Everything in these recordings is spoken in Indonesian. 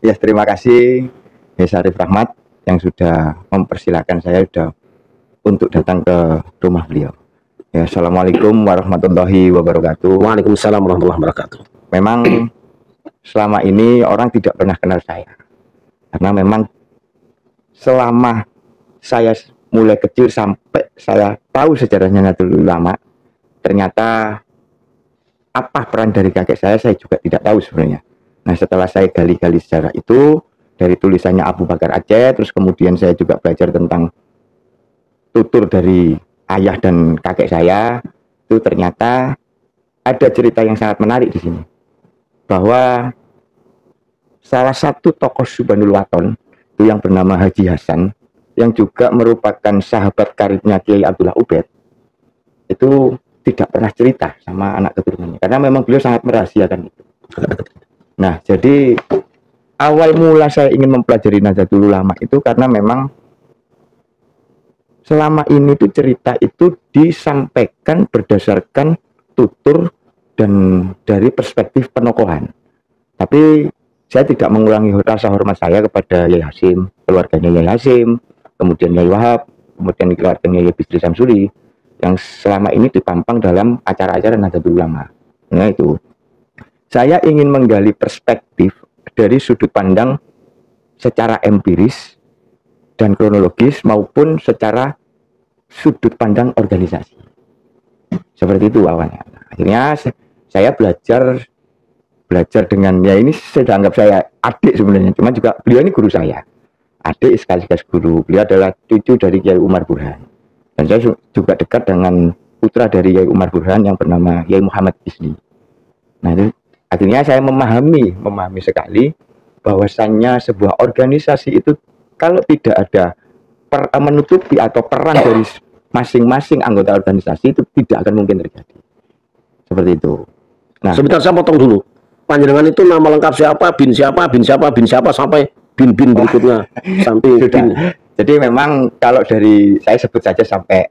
Ya, terima kasih Syarif Rahmat yang sudah mempersilahkan saya untuk datang ke rumah beliau. Ya, Assalamualaikum warahmatullahi wabarakatuh. Waalaikumsalam warahmatullahi wabarakatuh. Memang selama ini orang tidak pernah kenal saya. Karena memang selama saya mulai kecil sampai saya tahu sejarahnya Nahdlatul Ulama, ternyata apa peran dari kakek saya juga tidak tahu sebenarnya. Nah, setelah saya gali-gali sejarah itu dari tulisannya Abu Bakar Aceh, terus kemudian saya juga belajar tentang tutur dari ayah dan kakek saya, itu ternyata ada cerita yang sangat menarik di sini. Bahwa salah satu tokoh Subhanul Waton itu yang bernama Haji Hasan, yang juga merupakan sahabat karibnya Kiai Abdullah Ubed, itu tidak pernah cerita sama anak keturunannya karena memang beliau sangat merahasiakan itu. Nah, jadi awal mula saya ingin mempelajari Nahdlatul Ulama itu karena memang selama ini tuh cerita itu disampaikan berdasarkan tutur dan dari perspektif penokohan. Tapi saya tidak mengurangi rasa hormat saya kepada Yai Hasim, keluarganya Yai Hasim, kemudian Yai Wahab, kemudian keluarganya Yai Bisri Samsuri, yang selama ini dipampang dalam acara-acara Nahdlatul Ulama. Nah itu, saya ingin menggali perspektif dari sudut pandang secara empiris dan kronologis maupun secara sudut pandang organisasi. Seperti itu awalnya. Akhirnya saya belajar dengan, ya ini saya anggap saya adik sebenarnya, cuma juga beliau ini guru saya, adik sekaligus guru. Beliau adalah cucu dari Yai Umar Burhan, dan saya juga dekat dengan putra dari Yai Umar Burhan yang bernama Yai Muhammad Isli. Nah itu akhirnya saya memahami sekali bahwasannya sebuah organisasi itu kalau tidak ada menutupi atau peran dari masing-masing anggota organisasi itu tidak akan mungkin terjadi. Seperti itu. Nah, sebentar saya potong dulu. Panjenengan itu nama lengkap siapa, bin siapa, bin siapa, bin siapa sampai bin-bin berikutnya sampai bin. Jadi memang kalau dari saya sebut saja sampai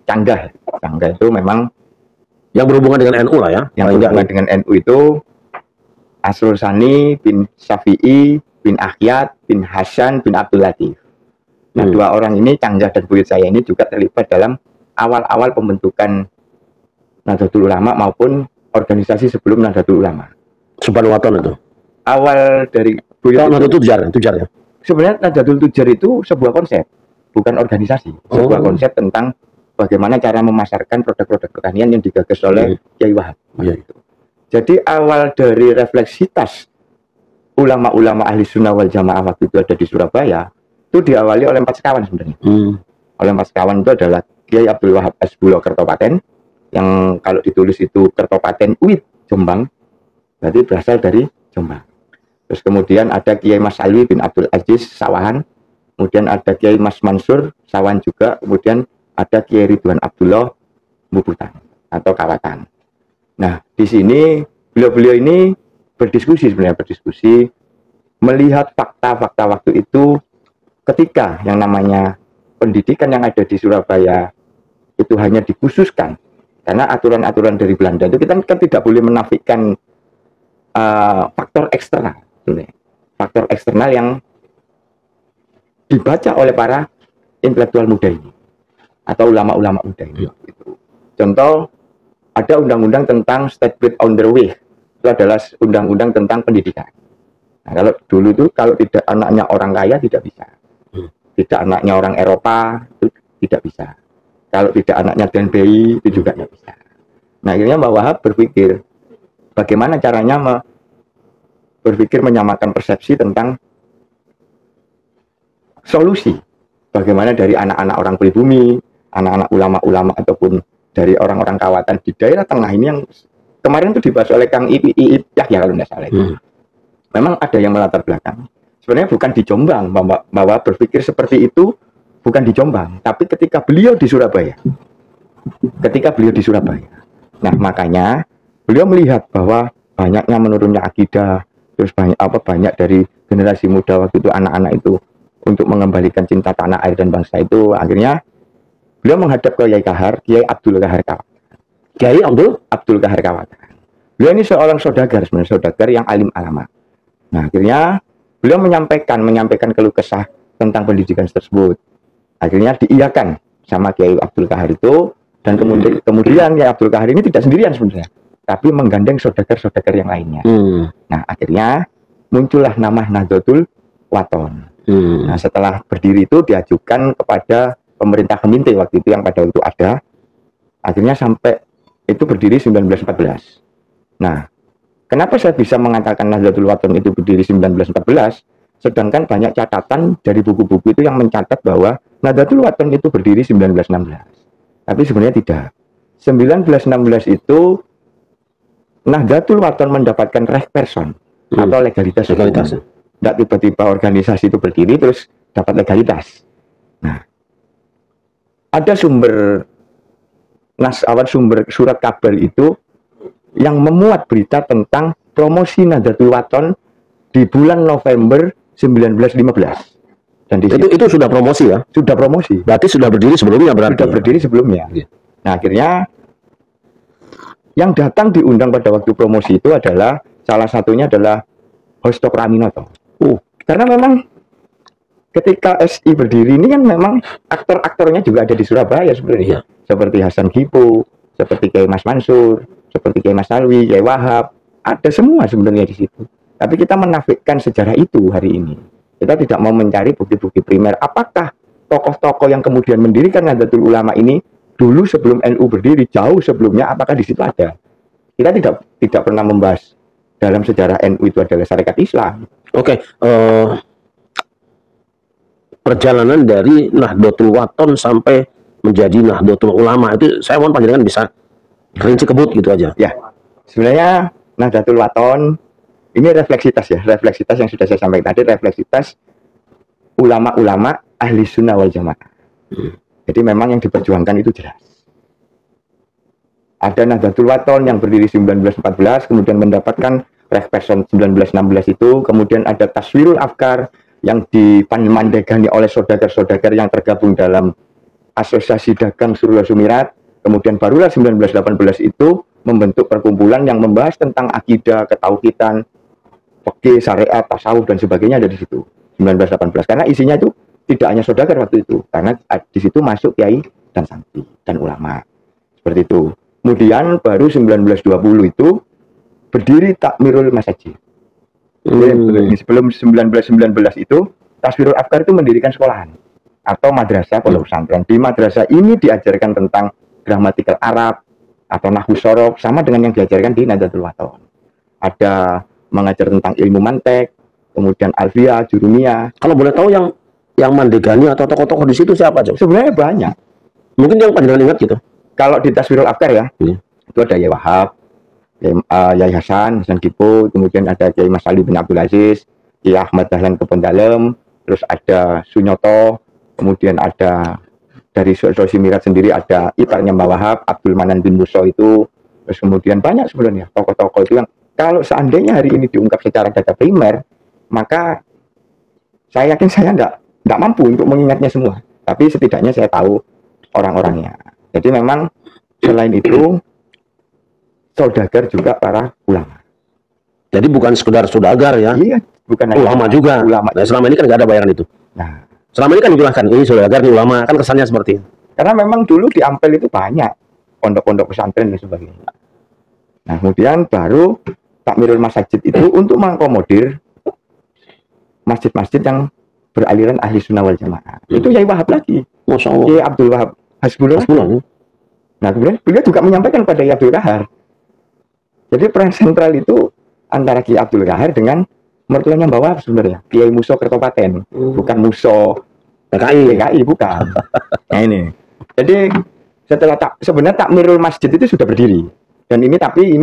Canggah. Canggah itu memang yang berhubungan dengan NU lah ya. Yang berhubungan dengan NU itu Asrul Sani bin Syafi'i bin Ahyad bin Hasan bin Abdul Latif. Nah, dua orang ini, Canggah dan buyut saya ini juga terlibat dalam awal-awal pembentukan Nahdlatul Ulama maupun organisasi sebelum Nahdlatul Ulama. Subhanul Waton itu. Awal dari buyut Nahdlatul Tujar ya. Sebenarnya Nahdlatul Tujar itu sebuah konsep, bukan organisasi. Sebuah konsep tentang bagaimana cara memasarkan produk-produk pertanian yang digagas oleh Kiai Wahab. Itu. Jadi awal dari refleksitas ulama-ulama ahli sunnah wal jamaah waktu itu ada di Surabaya, itu diawali oleh 4 sekawan sebenarnya. Oleh 4 sekawan itu adalah Kiai Abdul Wahab Asbulo Kertopaten, yang kalau ditulis itu Kertopaten Uit Jombang, berarti berasal dari Jombang. Terus kemudian ada Kiai Mas Alwi bin Abdul Aziz Sawahan, kemudian ada Kiai Mas Mansur Sawan juga, kemudian ada Kiai Ridwan Abdullah Bubutan atau Kawatan. Nah, di sini beliau-beliau ini berdiskusi melihat fakta-fakta waktu itu ketika yang namanya pendidikan yang ada di Surabaya itu hanya dikhususkan karena aturan-aturan dari Belanda itu kita kan tidak boleh menafikan faktor eksternal yang dibaca oleh para intelektual muda ini atau ulama-ulama muda ini. Contoh, ada undang-undang tentang State Built on the Way, itu adalah undang-undang tentang pendidikan. Nah, kalau dulu itu kalau tidak anaknya orang kaya tidak bisa, tidak anaknya orang Eropa itu tidak bisa, kalau tidak anaknya DNBI itu juga tidak bisa. Nah, akhirnya Mbak Wahab berpikir bagaimana caranya berpikir menyamakan persepsi tentang solusi, bagaimana dari anak-anak orang pribumi, anak-anak ulama-ulama ataupun dari orang-orang Kawatan di daerah tengah ini yang kemarin itu dibahas oleh Kang Iip ya kalau tidak salah itu. Memang ada yang melatar belakang. Sebenarnya bukan di Jombang, bahwa berpikir seperti itu bukan di Jombang, tapi ketika beliau di Surabaya. Nah, makanya beliau melihat bahwa banyaknya menurunnya akidah, terus banyak dari generasi muda waktu itu anak-anak itu untuk mengembalikan cinta tanah air dan bangsa itu, akhirnya beliau menghadap ke Kiai Abdul Kahar Kawatan. Kiai Abdul Kahar Kawatan. Beliau ini seorang saudagar, sebenarnya saudagar yang alim alama. Nah, akhirnya beliau menyampaikan keluh kesah tentang pendidikan tersebut. Akhirnya diiyakan sama Kiai Abdul Qahar itu, dan kemudian Kiai Abdul Qahar ini tidak sendirian sebenarnya, tapi menggandeng saudagar-saudagar yang lainnya. Nah, akhirnya muncullah nama Nahdlatul Wathon. Nah, setelah berdiri itu diajukan kepada pemerintah Keminte waktu itu yang pada waktu ada. Akhirnya sampai itu berdiri 1914. Nah, kenapa saya bisa mengatakan Nahdlatul Wathon itu berdiri 1914, sedangkan banyak catatan dari buku-buku itu yang mencatat bahwa Nahdlatul Wathon itu berdiri 1916. Tapi sebenarnya tidak. 1916 itu Nahdlatul Wathon mendapatkan reh person atau legalitas. Tidak tiba-tiba organisasi itu berdiri terus dapat legalitas. Nah, ada sumber surat kabar itu yang memuat berita tentang promosi Nahdlatul Wathon di bulan November 1915. Dan itu sudah promosi ya? Sudah promosi. Berarti sudah berdiri sebelumnya berarti. Sudah berdiri sebelumnya. Ya. Nah, akhirnya yang datang diundang pada waktu promosi itu adalah salah satunya adalah Hosto Praminoto. Karena memang ketika SI berdiri ini kan memang aktor-aktornya juga ada di Surabaya sebenarnya. Seperti Hasan Gipo, seperti Kiai Mas Mansur, seperti Kiai Mas Alwi, Kiai Wahab, ada semua sebenarnya di situ. Tapi kita menafikan sejarah itu hari ini. Kita tidak mau mencari bukti-bukti primer. Apakah tokoh-tokoh yang kemudian mendirikan Nahdlatul Ulama ini dulu sebelum NU berdiri, jauh sebelumnya, apakah di situ ada? Kita tidak pernah membahas dalam sejarah NU itu adalah syarikat Islam. Perjalanan dari Nahdlatul Wathon sampai menjadi Nahdlatul Ulama itu saya mohon panjenengan bisa rinci kebut gitu aja. Ya, sebenarnya Nahdlatul Wathon ini refleksitas ya, refleksitas yang sudah saya sampaikan tadi, refleksitas ulama-ulama ahli sunnah wal jamaah. Jadi memang yang diperjuangkan itu jelas. Ada Nahdlatul Wathon yang berdiri 1914, kemudian mendapatkan reh person 1916 itu, kemudian ada Taswirul Afkar yang dipandegani oleh saudagar-saudagar yang tergabung dalam Asosiasi Dagang Surya Sumirat. Kemudian barulah 1918 itu membentuk perkumpulan yang membahas tentang akidah, ketauhidan, fikih, syariat, tasawuf dan sebagainya ada di situ 1918. Karena isinya itu tidak hanya saudagar waktu itu, karena di situ masuk kiai dan santri dan ulama. Seperti itu. Kemudian baru 1920 itu berdiri Takmirul Masajid. Sebelum 1919 itu Taswirul Afkar itu mendirikan sekolahan atau madrasah pondok pesantren. Di madrasah ini diajarkan tentang gramatikal Arab atau nahwu sorof sama dengan yang diajarkan di Nahdlatul Wathon. Ada mengajar tentang ilmu mantek, kemudian alfiyah, jurumiyah. Kalau boleh tahu yang mandegani atau tokoh-tokoh di situ siapa aja? Sebenarnya banyak. Mungkin yang panjenengan ingat gitu. Kalau di Taswirul Afkar ya, itu ada Yai Wahab, Yai Hasan Gipo, kemudian ada Kiai Mas Ali bin Abdul Aziz, Kiai Ahmad Dahlan Kebon Dalem, terus ada Sunyoto, kemudian ada dari Sulawesi Mirat sendiri ada iparnya Mbah Wahab, Abdul Manan bin Muso itu, terus kemudian banyak sebenarnya tokoh-tokoh itu yang kalau seandainya hari ini diungkap secara data primer, maka saya yakin saya nggak mampu untuk mengingatnya semua, tapi setidaknya saya tahu orang-orangnya. Jadi memang selain itu saudagar juga para ulama. Jadi bukan sekedar saudagar ya? Iya, bukan ulama juga. Ulama. Nah, selama ini kan nggak ada bayaran itu. Nah, selama ini kan dijelaskan ini saudagar, ini ulama, kan kesannya seperti itu. Karena memang dulu di Ampel itu banyak pondok-pondok pesantren dan sebagainya. Nah, kemudian baru Takmirul Masajid itu untuk mengakomodir masjid-masjid yang beraliran ahli sunnah wal jamaah. Itu Yai Wahab lagi. Masya Allah. Yai Abdul Wahab Hasbullah. Nah, kemudian beliau juga menyampaikan pada Yai Abdul Qahar. Jadi peran sentral itu antara Kiai Abdul Qahar dengan mertuanya Mbah Wahab sebenarnya. Kiai Muso Kertopaten, bukan Muso PKI bukan. Nah ini. Jadi setelah sebenarnya Takmirul Masjid itu sudah berdiri. Dan ini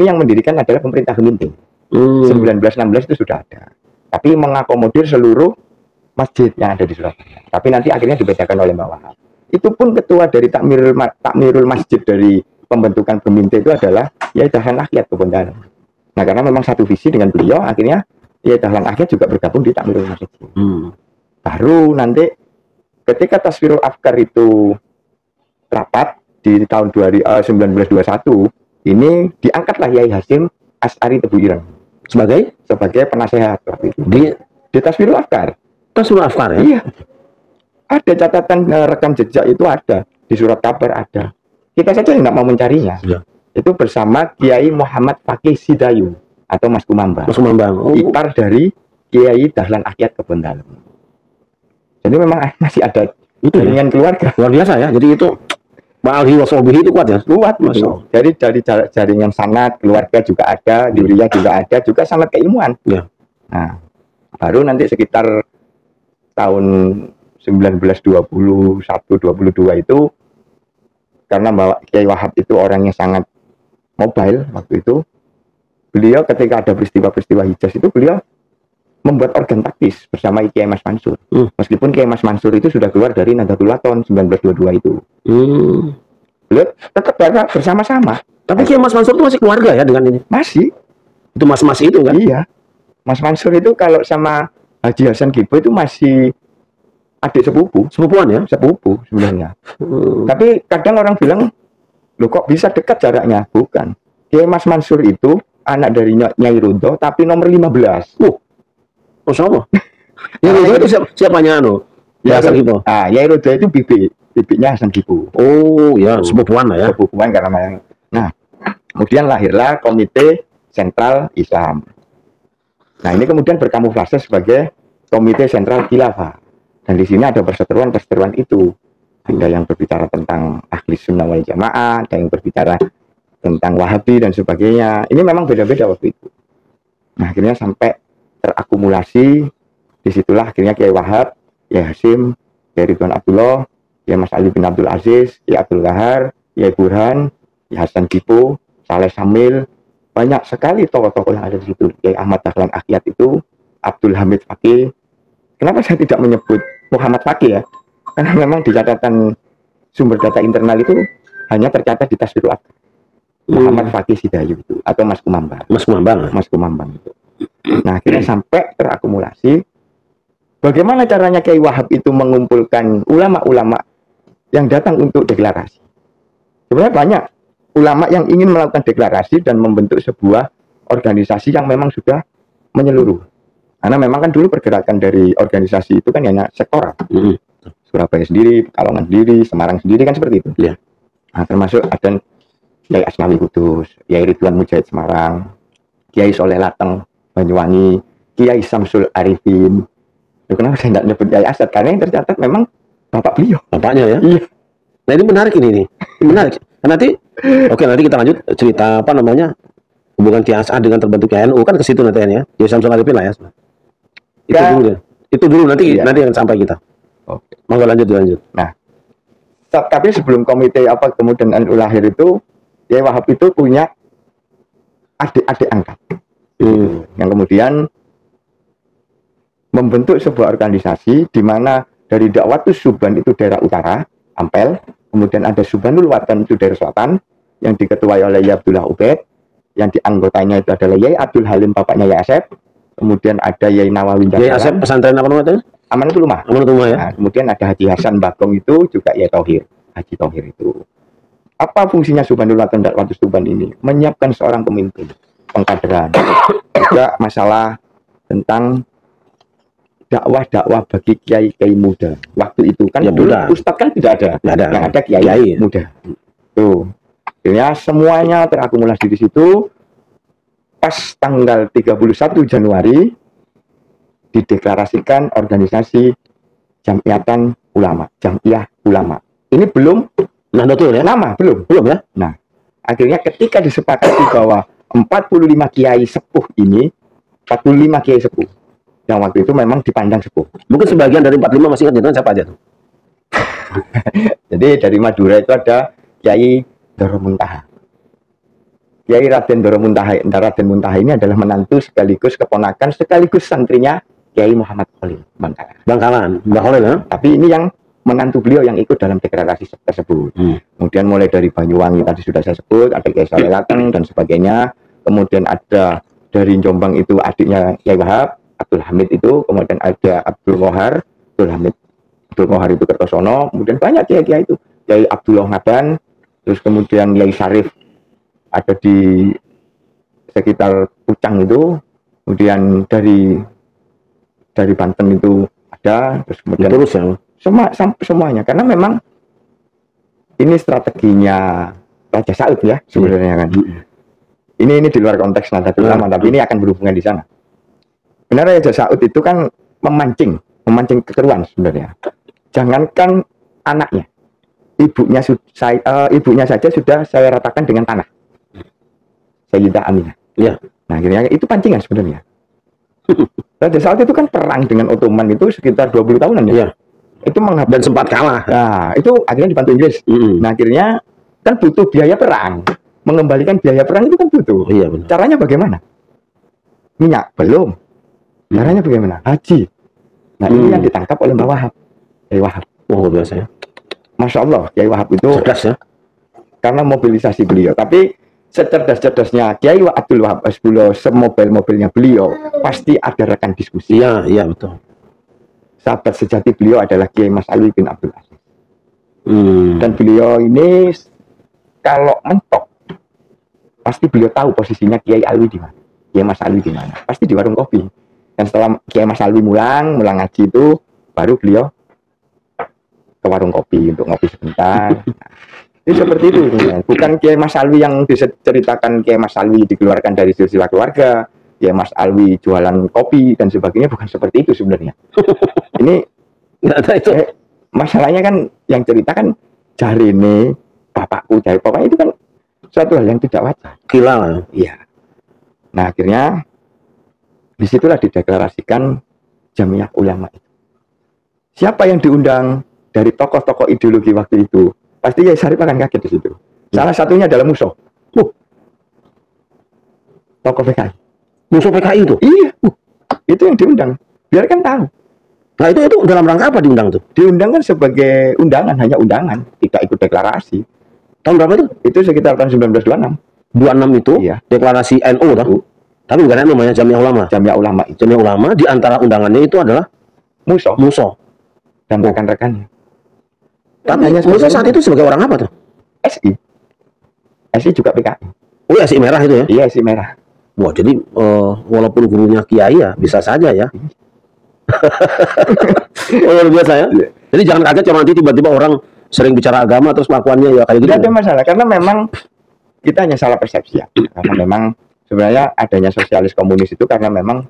yang mendirikan adalah pemerintah Keminte. 1916 itu sudah ada. Tapi mengakomodir seluruh masjid yang ada di Surabaya. Tapi nanti akhirnya dibedakan oleh Mbah Wahab. Itu pun ketua dari Takmirul Masjid dari pembentukan Keminte itu adalah Yai Dahlan Akyat Kebon Dalem. Nah, karena memang satu visi dengan beliau, akhirnya Yai Dahlan Akyat juga bergabung di Takmirul Masjid. Baru nanti ketika Taswirul Afkar itu rapat di tahun 1921, ini diangkatlah Yai Hasyim Asy'ari Tebu Ireng sebagai penasehat waktu itu. Di Taswirul Afkar. Taswirul Afkar ya? Iya. Ada catatan rekam jejak itu ada. Di surat kabar ada. Kita saja yang nggak mau mencarinya. Ya. Itu bersama Kiai Muhammad Fakih Sidayu atau Mas Kumambang. Mas Kumambang. Oh. Ipar dari Kiai Dahlan Akyat Kebon Dalem. Jadi memang masih ada itu jaringan keluarga. Luar biasa ya. Jadi itu Ba'alhi wasobihi itu kuat ya? Kuat. Jadi dari jaringan sanad keluarga juga ada, duriya juga ada, juga sanad keilmuan. Ya. Nah, baru nanti sekitar tahun 1921, 22 itu karena Kiai Wahab itu orangnya sangat mobile waktu itu. Beliau ketika ada peristiwa-peristiwa Hijaz itu beliau membuat organ taktis bersama Kiai Mas Mansur. Meskipun Kiai Mas Mansur itu sudah keluar dari Nahdlatul Wathon 1922 itu. Beliau tetap bersama-sama. Tapi Kiai Mas Mansur itu masih keluarga ya dengan ini? Masih. Itu mas-mas itu kan? Iya. Mas Mansur itu kalau sama Haji Hasan Kibo itu masih adik sepupu. Sepupuan ya? Sepupu sebenarnya. Tapi kadang orang bilang, loh kok bisa dekat jaraknya? Bukan. Kiai Mas Mansur itu anak dari Nyai Rodo, tapi nomor 15. Oh sama? Nyai Rodo itu siapanya anu? Ya, Hasan Kibo. Nyai Rodo itu bibiknya Hasan Kibo. Oh ya, sepupuan lah ya. Sepupuan karena. Nah, kemudian lahirlah Komite Sentral Islam. Nah, ini kemudian berkamuflase sebagai Komite Sentral Khilafah. Dan di sini ada perseteruan itu. Ada yang berbicara tentang ahli sunnah wal jamaah, ada yang berbicara tentang wahabi dan sebagainya. Ini memang beda-beda waktu itu. Nah, akhirnya sampai terakumulasi, disitulah akhirnya Kiai Wahab, Kiai Hasim, Kiai Ridwan Abdullah, Kiai Mas Ali bin Abdul Aziz, Kiai Abdul Ghahar, Kiai Burhan, Kiai Hasan Kipo, Saleh Samil, banyak sekali tokoh-tokoh yang ada di situ. Kiai Ahmad Dahlan Akyat itu, Abdul Hamid Fakih. Kenapa saya tidak menyebut Muhammad Fakih ya? Karena memang di catatan sumber data internal itu hanya tercatat di Taswirul Afkar. Muhammad Fakih Sidayu itu atau Mas Kumambang. Mas Kumambang. Mas Kumambang itu. Nah, akhirnya sampai terakumulasi. Bagaimana caranya Kiai Wahab itu mengumpulkan ulama-ulama yang datang untuk deklarasi? Sebenarnya banyak ulama yang ingin melakukan deklarasi dan membentuk sebuah organisasi yang memang sudah menyeluruh. Karena memang kan dulu pergerakan dari organisasi itu kan hanya sektoral. Surabaya sendiri, Pekalongan sendiri, Semarang sendiri kan seperti itu. Ya. Nah, termasuk ada Kiai Asmawi Kudus, Kiai Ridwan Mujahid Semarang, Kiai Soleh Lateng Banyuwangi, Kiai Samsul Arifin. Kenapa saya tidak nyebut Kiai Asad? Karena yang tercatat memang bapak beliau. Bapaknya ya? Iya. Nah ini menarik ini nih. Menarik. Nanti kita lanjut cerita apa namanya hubungan Kiai Asad dengan terbentuknya NU kan ke situ nanti ya. Kiai Samsul Arifin lah ya. Itu dulu nanti yang sampai kita. Oke. Monggo lanjut. Nah, tapi sebelum komite kemudian NU lahir itu, Kiai Wahab itu punya adik-adik angkat. Yang kemudian membentuk sebuah organisasi di mana dari Dakwatus Suban itu daerah utara, Ampel, kemudian ada Subanul Watan itu daerah selatan, yang diketuai oleh Yai Abdullah Ubaid, yang dianggotanya itu adalah Yai Abdul Halim, bapaknya Yai Asep, kemudian ada Yai Nawawi Yai Asep pesantren apa namanya? Amanatul Ummah. Amanatul Ummah ya. Nah, kemudian ada Haji Hasan Bagong itu juga Yai Tauhir, Haji Tauhir itu. Apa fungsinya Subanul Watan dan Dakwatus Suban ini? Menyiapkan seorang pemimpin, pengkaderan. Juga masalah tentang dakwah bagi kiai muda. Waktu itu kan ya, dulu ustadz kan tidak ada. Yang ada kiai muda. Tuh. Akhirnya semuanya terakumulasi di situ. Pas tanggal 31 Januari dideklarasikan organisasi Jam'iyatan Ulama, Jam'iyah Ulama. Ini belum Nahdlatul ya? Nama, belum ya? Nah, akhirnya ketika disepakati bahwa 45 kiai sepuh ini, 45 kiai sepuh yang waktu itu memang dipandang sepuh. Mungkin sebagian dari 45 masih ingat jenengan siapa aja tuh? Jadi dari Madura itu ada Kiai Doro Muntaha. Kiai Raden Doro Muntaha. Raden Muntaha ini adalah menantu sekaligus keponakan sekaligus santrinya Kiai Muhammad Khalil Bangkalan, Mbah Khalil ya? Tapi ini yang menantu beliau yang ikut dalam deklarasi tersebut. Kemudian mulai dari Banyuwangi tadi sudah saya sebut, ada Kiai Saleh Lateng dan sebagainya. Kemudian ada dari Jombang itu adiknya Kiai Wahab, Abdul Hamid itu, kemudian ada Abdul Mohar itu Kertosono, kemudian banyak kiai-kiai itu, Kiai Abdullah Ngaban, terus kemudian Kiai Syarif ada di sekitar Pucang itu, kemudian dari dari Banten itu ada, terus kemudian Terus ya. semuanya, karena memang ini strateginya Raja Saud ya sebenarnya kan. Ini di luar konteks Nahdlatul Ulama, tapi ini akan berhubungan di sana. Benar, Raja Saud itu kan memancing kekeruan sebenarnya. Jangankan anaknya, ibunya saja sudah saya ratakan dengan tanah. Sayyidah Aminah. Ya. Nah, akhirnya itu pancingan sebenarnya. Raja Saud itu kan perang dengan Ottoman itu sekitar 20 tahunan ya. Iya. Itu Dan sempat kalah. Nah, itu akhirnya dibantu Inggris. Nah, akhirnya kan butuh biaya perang. Mengembalikan biaya perang itu kan butuh. Iya, benar. Caranya bagaimana? Minyak belum. Caranya bagaimana? Haji. Nah, ini yang ditangkap oleh Mbah Wahab. Kiai Wahab. Oh, biasa ya. Masya Allah, Kiai Wahab itu Cerdas ya. karena mobilisasi beliau. Tapi secerdas-cerdasnya Kiai Abdul Wahab Hasbullah, semobil-mobilnya beliau, pasti ada rekan diskusi. Iya, iya betul. Sahabat sejati beliau adalah Kiai Mas Alwi bin Abdul Aziz. Dan beliau ini kalau mentok, pasti beliau tahu posisinya Kiai Alwi di mana, Kiai Mas Alwi di mana. Pasti di warung kopi. Dan setelah Kiai Mas Alwi mulang ngaji itu, baru beliau ke warung kopi untuk ngopi sebentar. Ini seperti itu. Bukan Kiai Mas Alwi yang diceritakan Kiai Mas Alwi dikeluarkan dari silsilah keluarga, Kiai Mas Alwi jualan kopi dan sebagainya, bukan seperti itu sebenarnya. Ini itu. Masalahnya kan yang cerita kan jarine bapakku, pokoknya itu kan suatu hal yang tidak wajar. Gila lah. Iya. Nah, akhirnya disitulah dideklarasikan Jamiah Ulama itu. Siapa yang diundang dari tokoh-tokoh ideologi waktu itu? Pasti Kiai Syarif akan kaget di situ. Salah satunya adalah Muso. Tokoh PKI. Musuh PKI itu? Iya. Itu yang diundang. Biarkan tahu. Nah, itu dalam rangka apa diundang tuh? Diundang kan sebagai undangan, hanya undangan, tidak ikut deklarasi. Tahun berapa itu? Itu sekitar tahun 1926. 26 itu Iya. deklarasi NU toh? Tapi bukan NU, namanya Jamiah Ulama. Jamiah Ulama itu. Jamiah Ulama di antara undangannya itu adalah Muso dan rekan-rekannya. Tapi Muso saat itu sebagai orang apa tuh? SI. SI juga PKI. Oh, ya, SI merah itu ya? Iya, SI merah. Wah, jadi walaupun gurunya Kiai ya bisa saja ya. Oh, luar biasa ya. Jadi jangan kaget kalau nanti tiba-tiba orang sering bicara agama terus kelakuannya ya kayak gitu. Tidak ada masalah, karena memang kita hanya salah persepsi ya. Karena memang sebenarnya adanya sosialis komunis itu karena memang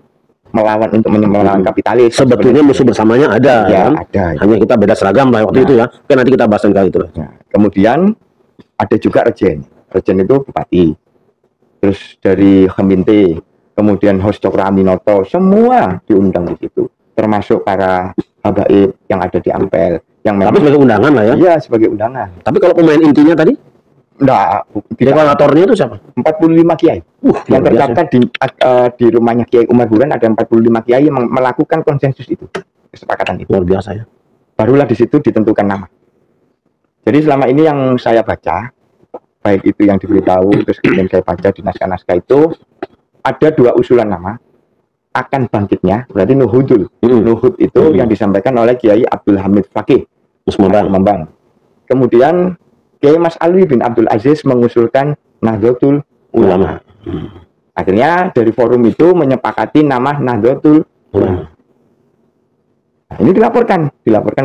melawan untuk melawan kapitalis. Sebetulnya musuh bersamanya ada ya, kan? Ada. Hanya kita beda seragam lah waktu itu ya. Oke, nanti kita bahas tentang itu. Nah, kemudian ada juga Rejen. Rejen itu bupati. Terus dari Kheminte, kemudian Hos Cokro Aminoto, semua diundang di situ. Termasuk para habaib yang ada di Ampel. Yang memang, tapi sebagai undangan lah ya? Iya, sebagai undangan. Tapi kalau pemain intinya tadi? Enggak. Deklaratornya itu siapa? 45 kiai. Yang tercatat di rumahnya Kiai Umar Buran ada 45 kiai yang melakukan konsensus itu. Kesepakatan itu. Luar biasa ya. Barulah di situ ditentukan nama. Jadi selama ini yang saya baca, baik itu yang diberitahu, terus kemudian saya baca di naskah-naskah itu, ada 2 usulan nama. Akan bangkitnya, berarti Nuhudul. Nuhud itu yang disampaikan oleh Kiai Abdul Hamid Fakih Membang. Kemudian Kiai Mas Alwi bin Abdul Aziz mengusulkan Nahdlatul Ulama. Akhirnya dari forum itu menyepakati nama Nahdlatul Ulama. Nah, ini dilaporkan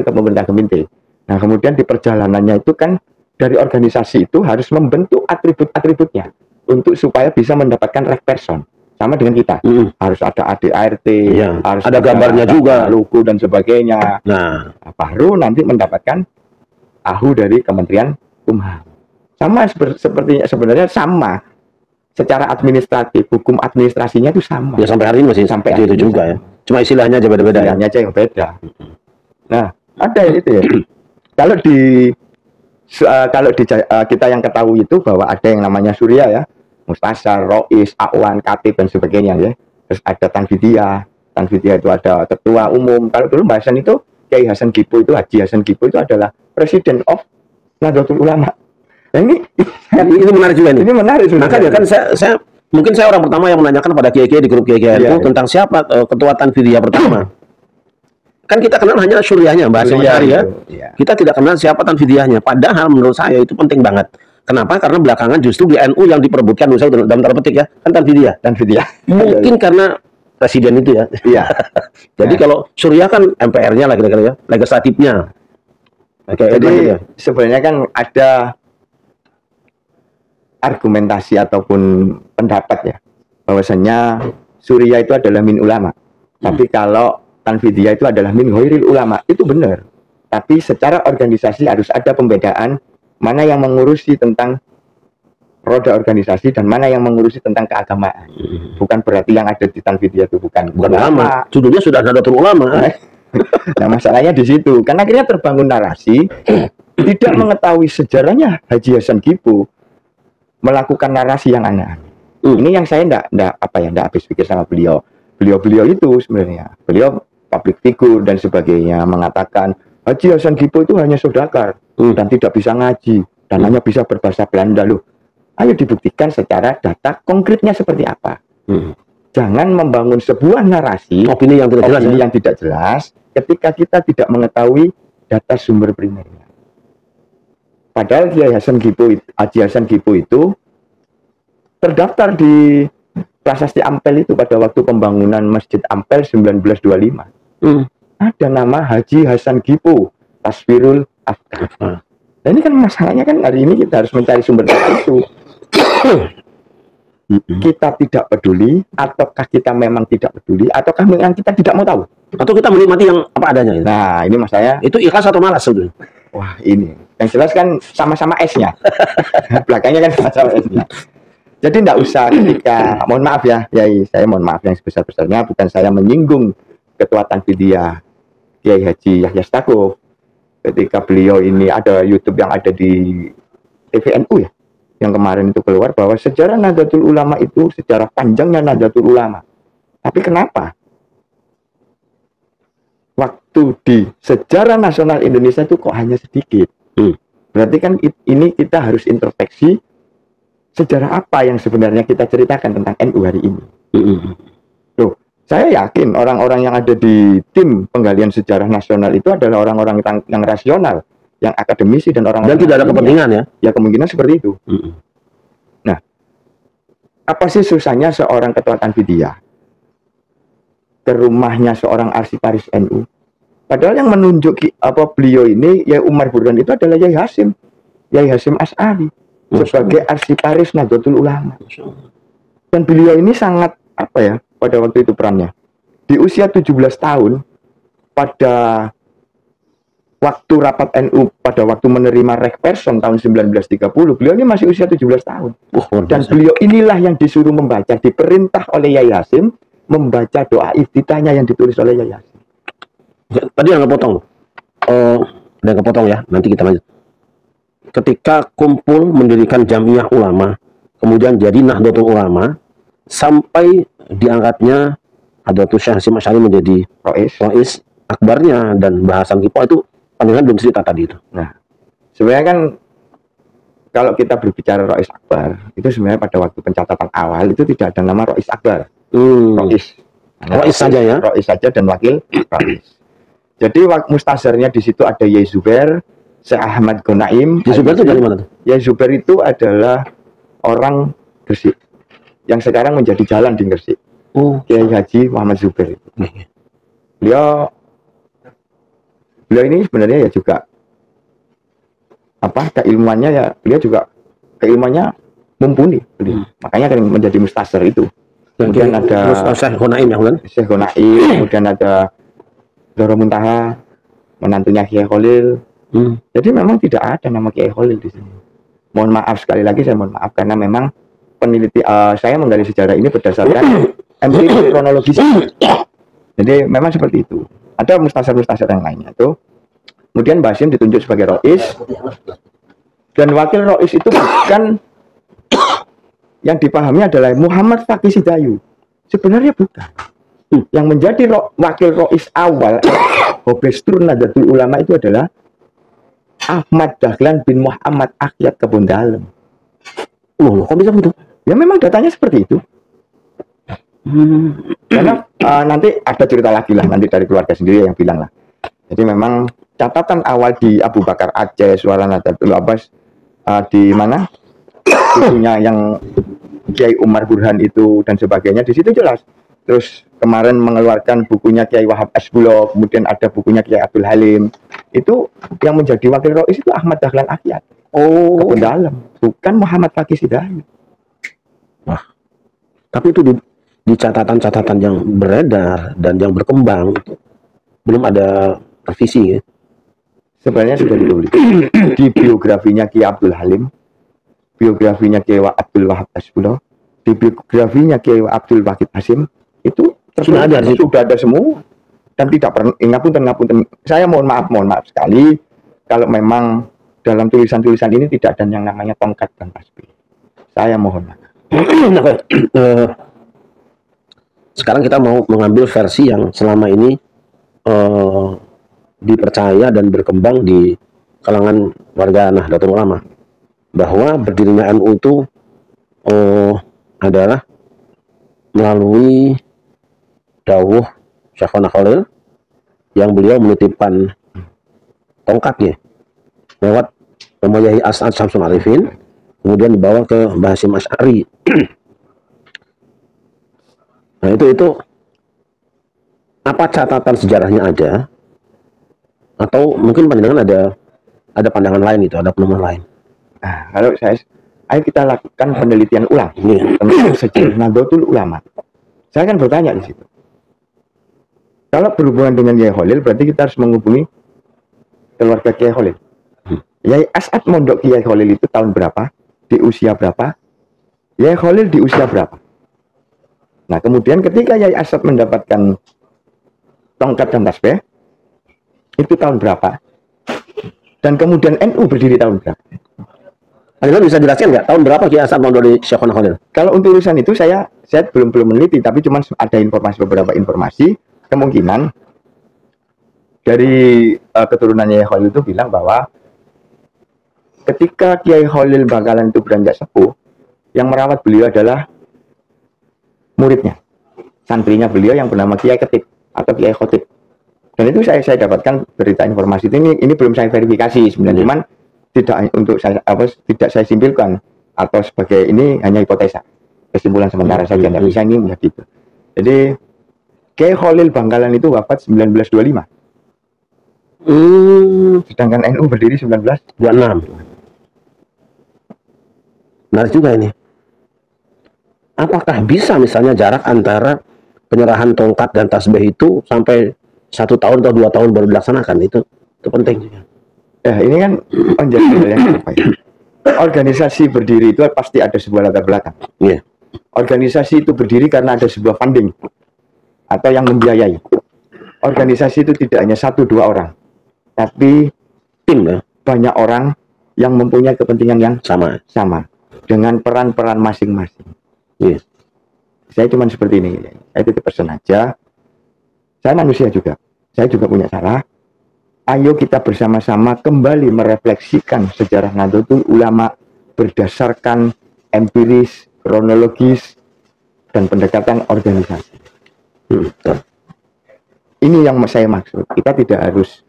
ke pemerintah Kheminte. Nah, kemudian di perjalanannya itu kan dari organisasi itu harus membentuk atribut-atributnya untuk supaya bisa mendapatkan rek person. Sama dengan kita, harus ada ADART, ya, harus ada gambarnya juga, logo dan sebagainya. Nah, baru nanti mendapatkan AHU dari Kementerian Kumham. Sama sebenarnya sama. Secara administratif, hukum administrasinya itu sama. Ya, sampai hari ini masih sampai itu juga ya. Cuma istilahnya aja beda-beda. Istilahnya aja yang beda. Nah, ada itu ya. Kalau di kita yang ketahui itu bahwa ada yang namanya Surya ya. Mustasar, Rois, Akwan, Katib dan sebagainya ya. Terus ada Tanfidia itu ada ketua umum. Kalau dulu bahasan itu Kiai Hasan Gipo itu, Haji Hasan Gipo itu adalah Presiden of Nahdlatul Ulama. Nah ini menarik juga nih. Ini menarik. Makanya kan saya mungkin saya orang pertama yang menanyakan pada Kiai-Kiai di grup Kiai-Kiai itu tentang siapa ketua Tanfidia pertama. Kan kita kenal hanya Suryanya, bahasa Matahari ya. Kita tidak kenal siapa Tanfidiahnya. Padahal menurut saya itu penting banget. Kenapa? Karena belakangan justru di NU yang diperebutkan, misalnya dalam tanda petik ya, kan Tanfidia. Tanfidia. Mungkin karena presiden itu ya. Iya. Jadi kalau Surya kan MPR-nya lah kira-kira ya, legislatifnya. Oke, jadi sebenarnya kan ada argumentasi ataupun pendapat ya, bahwasanya Surya itu adalah min ulama. Tapi kalau Tanfidiyah itu adalah min ghairil ulama, itu benar. Tapi secara organisasi harus ada pembedaan mana yang mengurusi tentang roda organisasi dan mana yang mengurusi tentang keagamaan. Bukan berarti yang ada di Tanfidiyah itu bukan ulama. Judulnya sudah Nahdlatul Ulama. Nah, masalahnya di situ. Kan akhirnya terbangun narasi tidak mengetahui sejarahnya Haji Hasan Ghipo melakukan narasi yang aneh-aneh. Ini yang saya enggak habis pikir sama beliau. Beliau itu sebenarnya, beliau public figure dan sebagainya, mengatakan Haji Hasan Ghipo itu hanya saudagar dan tidak bisa ngaji dan hanya bisa berbahasa Belanda. Loh, ayo dibuktikan secara data konkretnya seperti apa. Jangan membangun sebuah narasi opini yang tidak jelas ketika kita tidak mengetahui data sumber primernya. Padahal Haji Hasan Ghipo itu terdaftar di Prasasti Ampel itu pada waktu pembangunan Masjid Ampel 1925. Ada nama Haji Hasan Ghipo, Tasvirul Afkar. Nah, ini kan masalahnya kan hari ini kita harus mencari sumber data itu. Kita tidak peduli, ataukah kita memang tidak peduli, ataukah memang kita tidak mau tahu, atau kita menikmati yang apa adanya. Nah, ini masalahnya. Itu ikhlas atau malas sebetulnya? Wah, ini yang jelas kan sama-sama S-nya. Belakangnya kan sama-sama S-nya. Jadi tidak usah ketika, mohon maaf ya, Yai, saya mohon maaf yang sebesar-besarnya, bukan saya menyinggung Ketua Tanfidiyah Kiai Haji Yahya Stakuf. Ketika beliau ini ada YouTube yang ada di TVNU ya, yang kemarin itu keluar bahwa sejarah Nahdlatul Ulama itu sejarah panjangnya Nahdlatul Ulama. Tapi kenapa waktu di sejarah nasional Indonesia itu kok hanya sedikit? Berarti kan ini kita harus introspeksi sejarah apa yang sebenarnya kita ceritakan tentang NU hari ini. Loh, saya yakin orang-orang yang ada di tim penggalian sejarah nasional itu adalah orang-orang yang rasional, yang akademisi dan orang-orang dan tidak ada kepentingan ya. Ya kemungkinan seperti itu. Nah, apa sih susahnya seorang ketua Tanfidiyah ke rumahnya seorang arsiparis NU? Padahal yang menunjuk beliau ini Yai Umar Burhan itu adalah Yai Hasyim Asy'ari sebagai arsiparis Nahdlatul Ulama. Dan beliau ini sangat pada waktu itu perannya. Di usia 17 tahun pada waktu rapat NU, pada waktu menerima Rekperson tahun 1930, beliau ini masih usia 17 tahun. Dan beliau inilah yang disuruh membaca, diperintah oleh Yai Hasyim membaca doa iftitahnya yang ditulis oleh Yai Hasyim. Tadi yang kepotong. Yang kepotong ya, nanti kita lanjut. Ketika kumpul mendirikan Jamiah Ulama, kemudian jadi Nahdlatul Ulama, sampai diangkatnya Hadratus Syekh Hasyim Asy'ari menjadi Rais Akbarnya dan bahasan Ghipo itu pandangan belum cerita tadi itu. Nah, sebenarnya kan kalau kita berbicara Rais Akbar, itu sebenarnya pada waktu pencatatan awal itu tidak ada nama Rais Akbar. Rais saja ya. Rais saja dan wakil Rais. Jadi mustazharnya di situ ada Yai Zubair, Syekh Ahmad Gonaim. Yai Zubair itu dari mana tuh? Yai Zubair itu adalah orang Gresik yang sekarang menjadi jalan di Gresik. Kiai Haji Muhammad Zubair itu. Beliau ini sebenarnya ya juga keilmuannya ya, beliau juga keilmuannya mumpuni. Makanya kan menjadi mustazhar itu. Kemudian ada Syekh Gonaim ya, Syekh Gonaim, kemudian ada Doro Muntaha, menantunya Kiai Khalil. Jadi memang tidak ada nama Kiai Khalil di sini. Mohon maaf sekali lagi, saya mohon maaf karena memang peneliti saya menggali sejarah ini berdasarkan empirik kronologis. Jadi memang seperti itu. Ada mustazhar-mustazhar yang lainnya itu. Kemudian Mbah Hasyim ditunjuk sebagai Rais dan wakil Rais itu bukan yang dipahami adalah Muhammad Fakih Sidayu. Sebenarnya bukan. Yang menjadi wakil Rais awal Hobestur Nahdlatul Ulama itu adalah Ahmad Dahlan bin Muhammad Akyat Kebon Dalem. Kok bisa begitu? Ya memang datanya seperti itu. Karena nanti ada cerita lagi lah nanti dari keluarga sendiri yang bilang lah. Jadi memang catatan awal di Abu Bakar Aceh, Suara Nahdlatul Abbas di mana isunya yang Kiai Umar Burhan itu dan sebagainya, di situ jelas terus kemarin mengeluarkan bukunya Kiai Wahab Asbullah, kemudian ada bukunya Kiai Abdul Halim. Itu yang menjadi wakil rois itu Ahmad Dahlan Akhyat. Oh, Kebun Dalam, bukan Muhammad Fakih Hidayat. wah. Tapi itu di catatan-catatan yang beredar dan yang berkembang itu belum ada revisi ya. Sebenarnya sudah ditulis di biografinya Kiai Abdul Halim, biografinya Kiai Abdul Wahab Asbullah, di biografinya Kiai Abdul Wahid Hasim, itu Sudah ada semua. Dan tidak pernah, ngapunten, saya mohon maaf sekali kalau memang dalam tulisan-tulisan ini tidak ada yang namanya tongkat dan tasbih. Saya mohon maaf. Sekarang kita mau mengambil versi yang selama ini dipercaya dan berkembang di kalangan warga Nahdlatul Ulama, bahwa berdirinya NU itu adalah melalui dawuh Syekhona Khalil yang beliau menitipkan tongkatnya lewat Yai As'ad Syamsul Arifin, kemudian dibawa ke Mbah Hasyim Asy'ari. Nah itu apa catatan sejarahnya ada, atau mungkin pandangan ada pandangan lain, itu ada penemuan lain? Nah, kalau ayo kita lakukan penelitian ulang tentang sejarah Nahdlatul Ulama. Saya kan bertanya di situ. Kalau berhubungan dengan Kiai Khalil, berarti kita harus menghubungi keluarga Kiai Khalil. Yai As'ad mondok Kiai Khalil itu tahun berapa? Di usia berapa? Kiai Khalil di usia berapa? Nah, kemudian ketika Yai As'ad mendapatkan tongkat dan tasbih, itu tahun berapa? Dan kemudian NU berdiri tahun berapa? Anda bisa jelaskan nggak tahun berapa Kiai As'ad mondok di Syekhona Khalil? Kalau untuk urusan itu saya belum meneliti, tapi cuma ada beberapa informasi. Kemungkinan dari keturunan Kiai Khalil itu bilang bahwa ketika Kiai Khalil Bangkalan itu beranjak sepuh, yang merawat beliau adalah muridnya, santrinya beliau yang bernama Kiai Ketib atau Kiai Khotib. Dan itu saya dapatkan berita informasi ini belum saya verifikasi sebenarnya, cuman tidak saya simpulkan atau sebagai ini hanya hipotesa, kesimpulan sementara saja, tidak bisa ini menjadi itu. Jadi Kiai Khalil Bangkalan itu wafat 1925. Sedangkan NU berdiri 1926. Menarik juga ini. Apakah bisa misalnya jarak antara penyerahan tongkat dan tasbih itu sampai 1 tahun atau 2 tahun baru dilaksanakan? Itu penting juga. Ya, ini kan menjadi hal yang apa ya? Organisasi berdiri itu pasti ada sebuah latar belakang. Yeah. Organisasi itu berdiri karena ada sebuah funding atau yang membiayai. Organisasi itu tidak hanya 1-2 orang, tapi tim ya? Banyak orang yang mempunyai kepentingan yang sama dengan peran-peran masing-masing. Yes. Saya cuma seperti ini, saya titip pesan aja. Saya manusia juga, saya juga punya salah. Ayo kita bersama-sama kembali merefleksikan sejarah Nahdlatul Ulama berdasarkan empiris, kronologis, dan pendekatan organisasi. Ini yang saya maksud. Kita tidak harus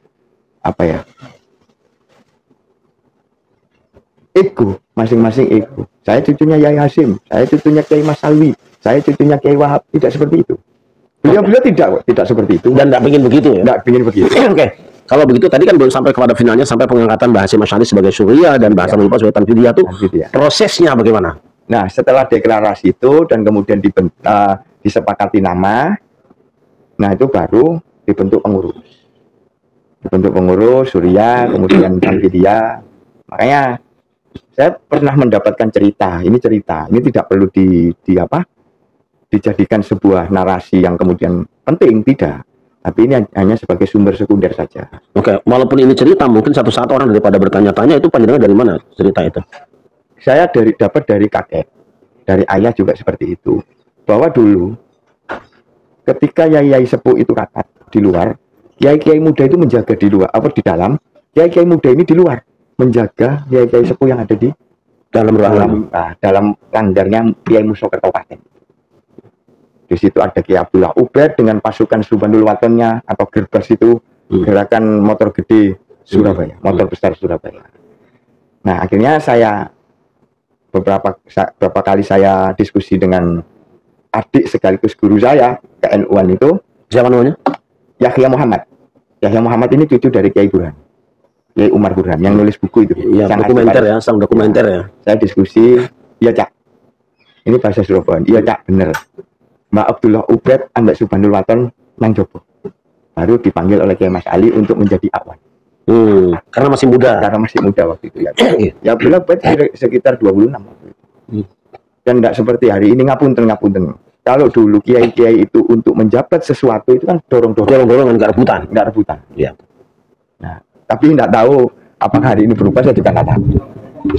ego, masing-masing ego. Saya cucunya Yai Hasim, saya cucunya Kiai Mas Alwi, saya cucunya Kiai Wahab. Tidak seperti itu. Beliau tidak seperti itu. Dan tidak ingin begitu ya? Tidak ingin begitu. Oke. Kalau begitu tadi kan belum sampai kepada finalnya, sampai pengangkatan Mbah Hasyim Asy'ari sebagai Syuriah dan Mbah Hasan Ulfa sebagai Tanfidiyah itu prosesnya bagaimana? Nah, setelah deklarasi itu dan kemudian disepakati nama, nah itu baru dibentuk pengurus. Dibentuk pengurus Syuriah, kemudian Tanfidiyah. Makanya saya pernah mendapatkan cerita. Ini tidak perlu dijadikan sebuah narasi yang kemudian penting, tidak. Tapi ini hanya sebagai sumber sekunder saja. Oke, walaupun ini cerita, mungkin satu saat orang daripada bertanya-tanya itu panjenengan dari mana cerita itu? Saya dapat dari kakek, dari ayah juga seperti itu. Bahwa dulu ketika yai sepuh itu rapat di luar, kiai muda itu menjaga di luar, di dalam. Kiai muda ini di luar menjaga kiai sepuh yang ada di dalam langgarnya Kiai Musokerto Paten. Di situ ada Kiai Abdullah Ubaid dengan pasukan Subhanul Watonnya atau Gerbas itu, gerakan motor gede Surabaya, motor besar Surabaya. Nah, akhirnya beberapa kali saya diskusi dengan adik sekaligus guru saya ke NU-an itu. Siapa namanya? Yahya Muhammad. Yahya Muhammad ini cucu dari Kiai Burhan, Kiai Umar Burhan yang nulis buku itu. Iya, dokumenter ya, sang dokumenter ya. Saya diskusi, iya Cak. Ini bahasa Surabaya. Iya Cak, bener. Mbak Abdullah Ubed ambek Subhanul Waton nang jopo. Baru dipanggil oleh Kiai Mas Ali untuk menjadi awan. Karena masih muda. Karena masih muda waktu itu ya. Ya Abdullah Ubed sekitar 26 waktu itu. Dan tidak seperti hari ini ngapunten. Kalau dulu kiai-kiai itu untuk menjabat sesuatu itu kan dorong-dorongan, nggak rebutan. Iya. Nah, tapi tidak tahu apakah hari ini berubah, saya juga tidak tahu.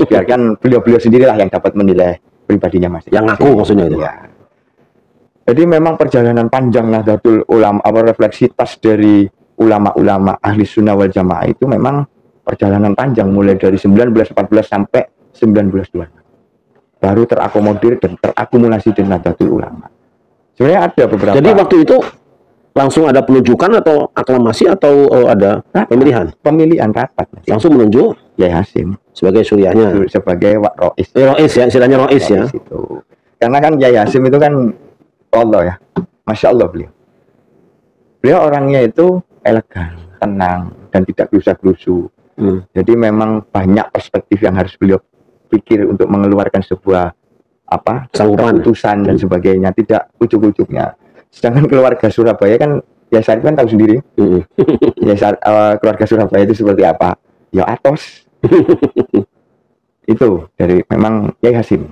Biarkan beliau-beliau sendirilah yang dapat menilai pribadinya masing. Yang ngaku maksudnya itu. Ya. Jadi memang perjalanan panjang Nahdlatul Ulama, refleksitas dari ulama-ulama ahli sunnah wal jamaah itu memang perjalanan panjang mulai dari 1914 sampai 1925. Baru terakomodir dan terakumulasi di Nahdlatul Ulama. Sebenarnya ada beberapa. Jadi waktu itu langsung ada penunjukan atau aklamasi atau ada pemilihan? Pemilihan rapat. Langsung menunjuk Yai Hasyim sebagai suriahnya. Sebagai Rois. Rois ya, istilahnya Rois ya. Itu. Karena kan Yai Hasyim itu kan Allah ya. Masya Allah beliau. Beliau orangnya itu elegan, tenang, dan tidak gerusa-gerusu. Jadi memang banyak perspektif yang harus beliau pikir untuk mengeluarkan sebuah keputusan dan sebagainya, tidak ujuk-ujuknya. Sedangkan keluarga Surabaya kan ya saya kan tahu sendiri. Ya keluarga Surabaya itu seperti apa? Ya atos. Itu dari memang Kiai Hasyim.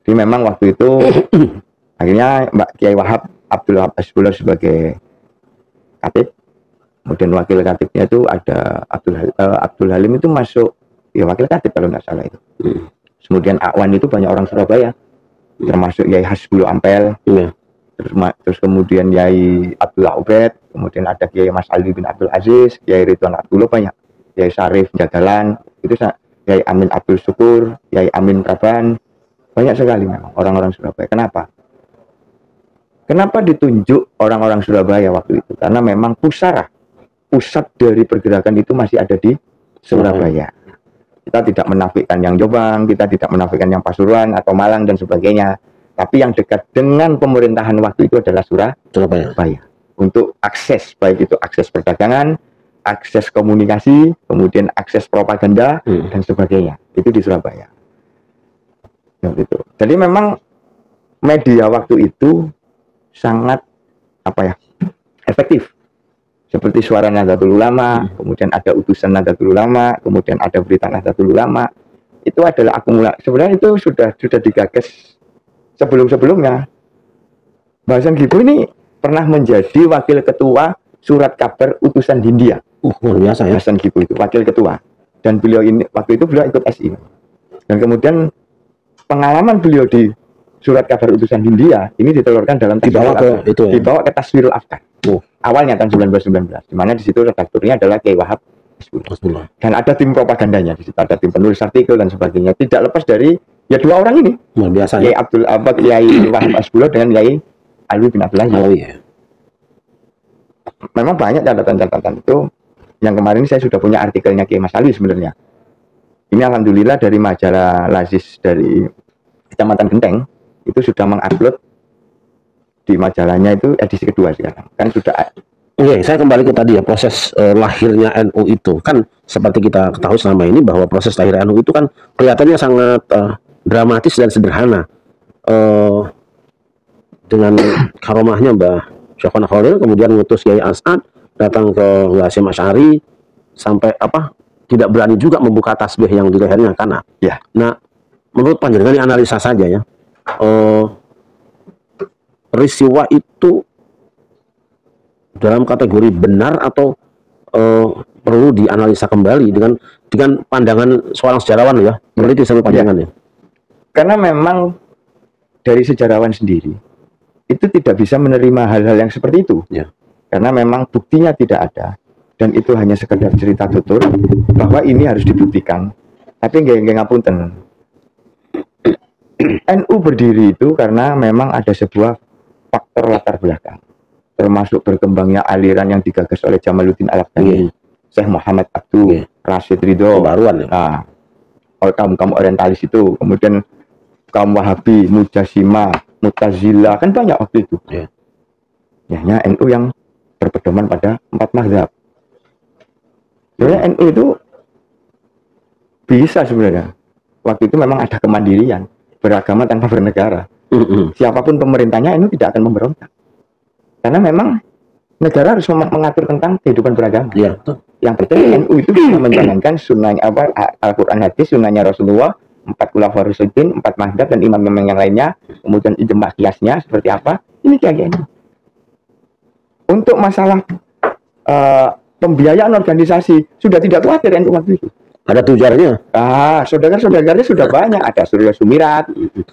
Jadi memang waktu itu akhirnya Mbak Kiai Wahab Abdul Wahab Hasbullah sebagai katib. Kemudian wakil katibnya itu ada Abdul Halim itu masuk ya wakil katib kalau nggak salah itu. Kemudian Akwan itu banyak orang Surabaya, termasuk Yai Hasbullah Ampel, terus kemudian Yai Abdullah Ubed, kemudian ada Kiai Mas Ali bin Abdul Aziz, Yai Ridwan Abdullah banyak, Yai Syarif Jagalan, itu Yai Amin Abdul Syukur, Yai Amin Praban, banyak sekali memang orang-orang Surabaya. Kenapa ditunjuk orang-orang Surabaya waktu itu? Karena memang pusat dari pergerakan itu masih ada di Surabaya. Kita tidak menafikan yang Jombang, kita tidak menafikan yang Pasuruan atau Malang dan sebagainya. Tapi yang dekat dengan pemerintahan waktu itu adalah Surabaya. Untuk akses, baik itu akses perdagangan, akses komunikasi, kemudian akses propaganda dan sebagainya. Itu di Surabaya. Gitu. Jadi memang media waktu itu sangat efektif. Seperti suara Nahdlatul Ulama, kemudian ada utusan Nahdlatul Ulama, kemudian ada berita Nahdlatul Ulama. Itu adalah akumulasi. Sebenarnya itu sudah digagas sebelum-sebelumnya. Mbah Hasan Gibru ini pernah menjadi wakil ketua surat kabar utusan Hindia. Luar biasa ya. Hasan Gibru itu wakil ketua. Dan beliau ini waktu itu beliau ikut SI. Dan kemudian pengalaman beliau di surat kabar utusan Hindia ini ditelurkan dalam dibawa ke Taswirul Afkar. Awalnya tahun 1919, di mana di situ redakturnya adalah Kiai Wahab Hasbullah. Dan ada tim propagandanya di situ, ada tim penulis artikel dan sebagainya. Tidak lepas dari ya dua orang ini. Luar biasa. Kiai Kiai Wahab Hasbullah dengan Kiai Alwi bin Abdullah. Ya. Memang banyak catatan-catatan itu. Yang kemarin saya sudah punya artikelnya Kiai Mas Alwi sebenarnya. Ini alhamdulillah dari majalah Lazis dari Kecamatan Genteng itu sudah mengupload di majalahnya itu edisi kedua sekarang. Kan sudah. Oke, saya kembali ke tadi ya, proses lahirnya NU itu kan seperti kita ketahui selama ini bahwa proses lahir NU itu kan kelihatannya sangat dramatis dan sederhana. Dengan karomahnya Mbah Syekhona Khalil, kemudian ngutus Kiai As'ad datang ke Hasyim Asy'ari sampai tidak berani juga membuka tasbih yang di lehernya karena. Ya. Nah, menurut panjenengan ini analisa saja ya. Peristiwa itu dalam kategori benar atau perlu dianalisa kembali dengan pandangan seorang sejarawan ya, meneliti sampai pandangannya. Karena memang dari sejarawan sendiri itu tidak bisa menerima hal-hal yang seperti itu. Ya. Karena memang buktinya tidak ada dan itu hanya sekedar cerita tutur bahwa ini harus dibuktikan. Tapi nggak ngapunten. NU berdiri itu karena memang ada sebuah faktor latar belakang, termasuk berkembangnya aliran yang digagas oleh Jamaluddin Al-Afghani, Syekh Muhammad Abduh, Rashid Ridho, baruan ya. Nah, kaum orientalis itu, kemudian kaum Wahabi, Mujassimah, Mu'tazilah, kan banyak waktu itu. Ya. Hanya NU yang berpedoman pada 4 mazhab. Sebenarnya NU itu bisa sebenarnya. Waktu itu memang ada kemandirian, beragama tanpa bernegara. Siapapun pemerintahnya NU tidak akan memberontak. Karena memang negara harus mengatur tentang kehidupan beragama. Ya. Yang penting NU itu bisa menjalankan sunnahnya Al-Quran hadis, sunnahnya Rasulullah, 4 khulafaur rasyidin, 4 mazhab dan imam-imam yang lainnya, kemudian ijma qiyasnya seperti apa. Ini kayak ini. Untuk masalah pembiayaan organisasi sudah tidak khawatir NU waktu itu. Ada tujuannya. Saudara-saudaranya sudah banyak. Ada Surya Sumirat.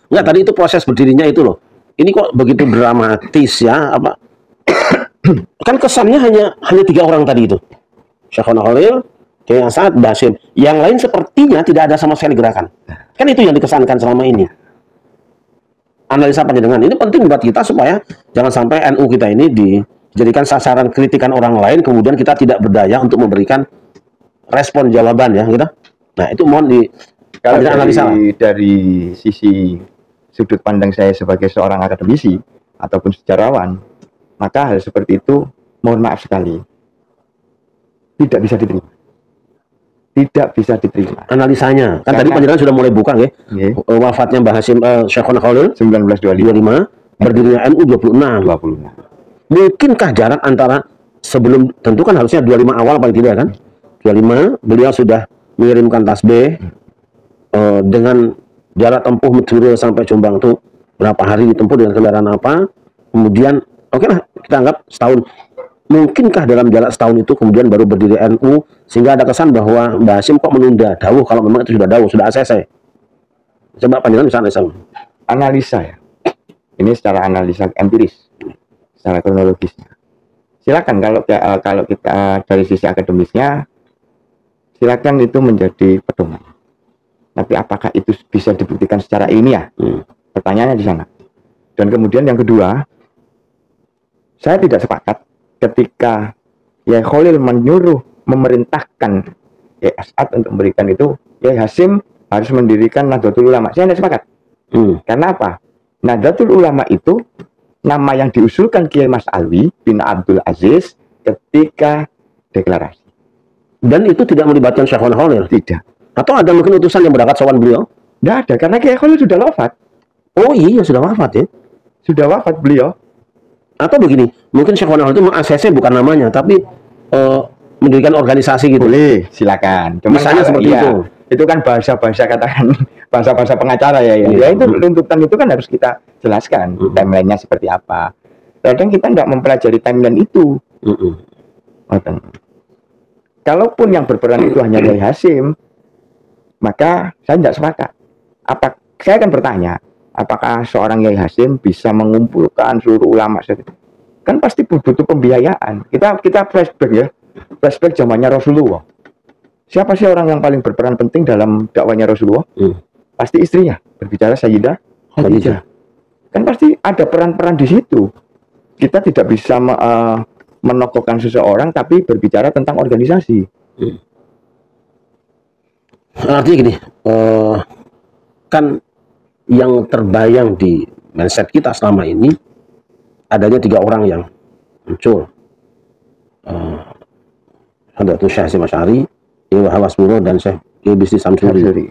Enggak, tadi itu proses berdirinya itu loh. Ini kok begitu dramatis ya? Apa? Kan kesannya hanya 3 orang tadi itu. Syekhona Khalil, Kiai As'ad, Basim. Yang lain sepertinya tidak ada sama sekali gerakan. Kan itu yang dikesankan selama ini. Analisa panjenengan ini penting buat kita supaya jangan sampai NU kita ini dijadikan sasaran kritikan orang lain, kemudian kita tidak berdaya untuk memberikan respon jawaban ya gitu. Nah itu mohon kalau dari sisi sudut pandang saya sebagai seorang akademisi ataupun sejarawan, maka hal seperti itu mohon maaf sekali tidak bisa diterima. Tidak bisa diterima. Analisanya kan tadi panjenengan sudah mulai buka ya. Wafatnya Mbah Hasyim Syekhona Khalil 1925, berdirinya NU 26. Mungkinkah jarak antara sebelum, tentu kan harusnya 25 awal paling tidak kan? 25 beliau sudah mengirimkan tasbih dengan jarak tempuh Madura sampai Jombang itu berapa hari ditempuh dengan kendaraan apa? Kemudian oke lah kita anggap setahun. Mungkinkah dalam jarak setahun itu kemudian baru berdiri NU sehingga ada kesan bahwa Mbah Hasyim kok menunda dawuh kalau memang itu sudah dawuh, sudah ACC. Coba panjenengan bisa analisa ya. Ini secara analisa empiris, secara kronologisnya. Silakan kalau kita dari sisi akademisnya, silakan itu menjadi pedoman. Tapi apakah itu bisa dibuktikan secara ilmiah? Pertanyaannya di sana. Dan kemudian yang kedua, saya tidak sepakat ketika Kiai Khalil memerintahkan Kiai As'ad untuk memberikan itu, Kiai Hasyim harus mendirikan Nahdlatul Ulama. Saya tidak sepakat. Karena apa? Nahdlatul Ulama itu nama yang diusulkan Kiai Mas Alwi bin Abdul Aziz ketika deklarasi. Dan itu tidak melibatkan Syekhona Khalil? Tidak. Atau ada mungkin utusan yang berangkat sowan beliau? Tidak ada, karena Kiai Khalil sudah wafat. Oh iya, sudah wafat ya? Sudah wafat beliau. Atau begini, mungkin Syekhona Khalil itu meng-ACC bukan namanya, tapi mendirikan organisasi gitu. Boleh, silakan. Cuma misalnya seperti itu. Itu kan bahasa-bahasa katakan bahasa-bahasa pengacara ya. Ya itu tuntutan itu kan harus kita jelaskan timelinenya seperti apa. Kadang kita tidak mempelajari timeline itu. Kalaupun yang berperan itu hanya Kiai Hasyim, maka saya tidak sepakat. Saya akan bertanya, apakah seorang Kiai Hasyim bisa mengumpulkan seluruh ulama? Kan pasti butuh pembiayaan. Kita flashback ya, flashback zamannya Rasulullah. Siapa sih orang yang paling berperan penting dalam dakwanya Rasulullah? Pasti istrinya. Berbicara Sayyidah Khadijah. Kan pasti ada peran-peran di situ. Kita tidak bisa menokohkan seseorang, tapi berbicara tentang organisasi. Artinya gini, kan yang terbayang di mindset kita selama ini adanya 3 orang yang muncul. Ada tuh Syekh Hasyim Asy'ari, Wahab Asmuro, dan Syekh Bisri Samsuri.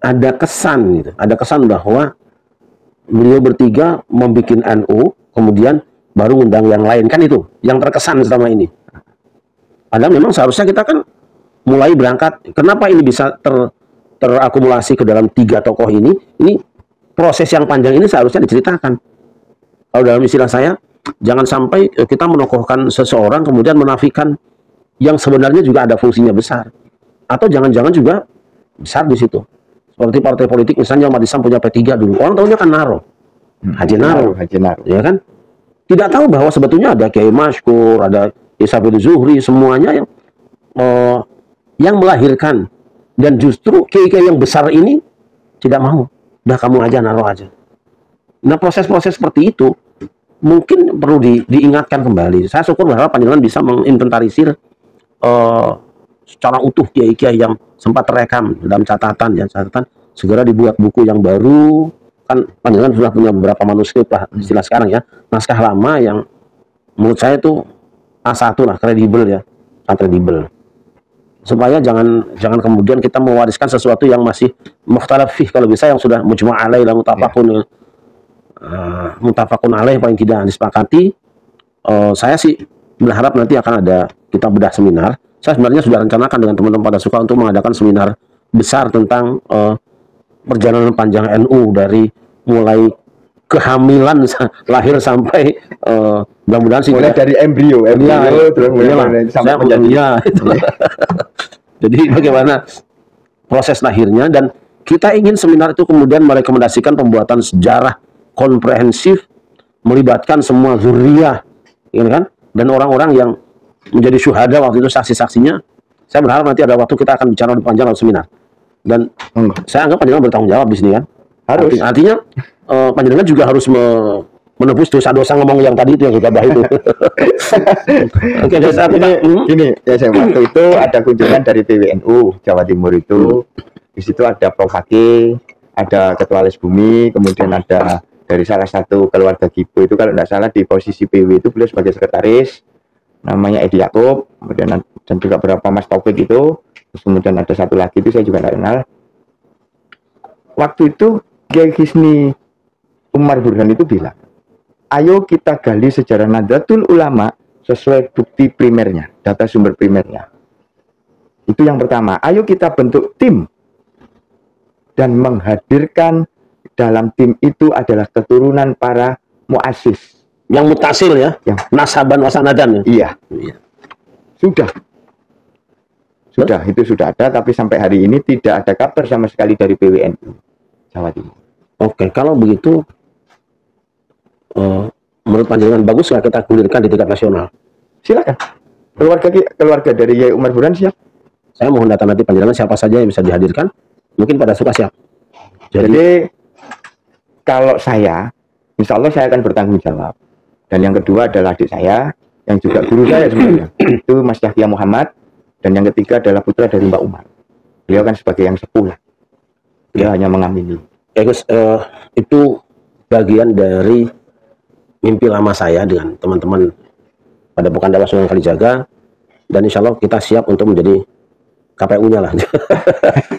Ada kesan bahwa beliau bertiga membuat NU, kemudian baru undang yang lain, kan itu yang terkesan selama ini. Padahal memang seharusnya kita kan mulai berangkat. Kenapa ini bisa terakumulasi ke dalam 3 tokoh ini? Ini proses yang panjang ini seharusnya diceritakan. Kalau dalam istilah saya, jangan sampai kita menokohkan seseorang kemudian menafikan yang sebenarnya juga ada fungsinya besar, atau jangan-jangan juga besar di situ. Seperti partai politik misalnya umat Islam punya P3 dulu, orang tahunya kan Naro, Haji Naro, ya kan? Tidak tahu bahwa sebetulnya ada Kiai Mashkur, ada Isabel Zuhri, semuanya yang melahirkan. Dan justru kiai-kiai yang besar ini tidak mau, udah kamu aja, Naro aja. Nah proses-proses seperti itu mungkin perlu diingatkan kembali. Saya syukur bahwa panjenengan bisa menginventarisir secara utuh kiai-kiai yang sempat terekam dalam catatan segera dibuat buku yang baru, kan panjenengan sudah punya beberapa manuskrip lah istilah sekarang ya, naskah lama yang menurut saya itu A1 lah, kredibel ya, sangat kredibel. Supaya jangan kemudian kita mewariskan sesuatu yang masih mukhtalaf fih, kalau bisa yang sudah mujma' alaih lah, mutafakun alaih paling tidak disepakati. Saya sih berharap nanti akan ada kita bedah seminar. Saya sebenarnya sudah rencanakan dengan teman-teman pada suka untuk mengadakan seminar besar tentang perjalanan panjang NU dari mulai kehamilan lahir sampai mudah-mudahan sih mulai dari embrio terus mulai sampai menjadi jadi bagaimana proses lahirnya, dan kita ingin seminar itu kemudian merekomendasikan pembuatan sejarah komprehensif melibatkan semua zuriyah, ya kan, dan orang-orang yang menjadi syuhada waktu itu, saksi-saksinya. Saya berharap nanti ada waktu kita akan bicara lebih panjang dalam seminar, dan saya anggap panjenengan bertanggung jawab di sini kan. Harus. Artinya panjenengan juga harus menebus dosa-dosa ngomong yang tadi itu, yang gegabah itu. Oke, gini ya, saya waktu itu ada kunjungan dari PWNU Jawa Timur itu. Di situ ada Prof. Haki, ada Ketua Les Bumi, kemudian ada dari salah satu keluarga Gibo itu, kalau tidak salah di posisi PW itu beliau sebagai sekretaris, namanya Edi Yakub, kemudian dan juga beberapa Mas Taufik itu, terus kemudian ada satu lagi itu saya juga tidak kenal. Waktu itu Kiai Hisni Umar Burhan itu bilang, ayo kita gali sejarah Nahdlatul Ulama sesuai bukti primernya, data sumber primernya. Itu yang pertama. Ayo kita bentuk tim dan menghadirkan dalam tim itu adalah keturunan para muassis. Yang mutasil ya, nasaban wasanadan ya. Iya. Sudah, itu sudah ada, tapi sampai hari ini tidak ada kabar sama sekali dari PWNU Jawa Timur. Oke, kalau begitu menurut panjenengan bagus nggak kita gulirkan di tingkat nasional? Silakan. Keluarga dari Yai Umar Burhan siap. Saya mohon data nanti panjenengan siapa saja yang bisa dihadirkan. Mungkin pada suka siap. Jadi kalau saya, insya Allah saya akan bertanggung jawab. Dan yang kedua adalah adik saya, yang juga guru saya sebenarnya. Itu Mas Yahya Muhammad. Dan yang ketiga adalah putra dari Mbak Umar. Beliau kan sebagai yang sepuh. Dia hanya mengamini. Ya Gus, itu bagian dari mimpi lama saya dengan teman-teman pada Pekanbaru Sunan Kalijaga, dan insya Allah kita siap untuk menjadi KPU-nya lah.